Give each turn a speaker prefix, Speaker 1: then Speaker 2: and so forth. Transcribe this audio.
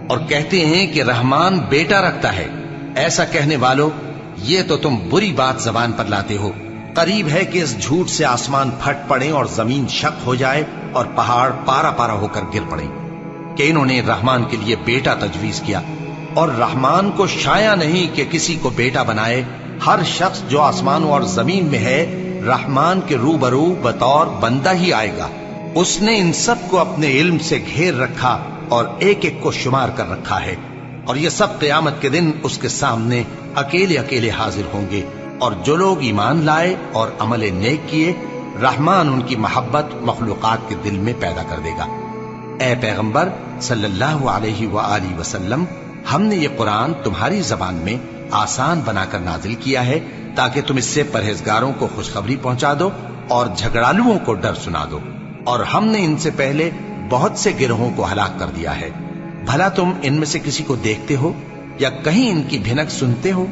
Speaker 1: اور کہتے ہیں کہ رحمان بیٹا رکھتا ہے۔ ایسا کہنے والوں، یہ تو تم بری بات زبان پر لاتے ہو۔ قریب ہے کہ اس جھوٹ سے آسمان پھٹ پڑے اور زمین شق ہو جائے اور پہاڑ پارا پارا ہو کر گر پڑے کہ انہوں نے رحمان کے لیے بیٹا تجویز کیا، اور رحمان کو شایع نہیں کہ کسی کو بیٹا بنائے۔ ہر شخص جو آسمانوں اور زمین میں ہے رحمان کے روبرو بطور بندہ ہی آئے گا۔ اس نے ان سب کو اپنے علم سے گھیر رکھا اور ایک ایک کو شمار کر رکھا ہے، اور یہ سب قیامت کے دن اس کے سامنے اکیلے اکیلے حاضر ہوں گے۔ اور جو لوگ ایمان لائے اور عمل نیک کیے، رحمان ان کی محبت مخلوقات کے دل میں پیدا کر دے گا۔ اے پیغمبر صلی اللہ علیہ وآلہ وسلم، ہم نے یہ قرآن تمہاری زبان میں آسان بنا کر نازل کیا ہے تاکہ تم اس سے پرہیزگاروں کو خوشخبری پہنچا دو اور جھگڑالوؤں کو ڈر سنا دو۔ اور ہم نے ان سے پہلے بہت سے گروہوں کو ہلاک کر دیا ہے۔ بھلا تم ان میں سے کسی کو دیکھتے ہو یا کہیں ان کی بھنک سنتے ہو؟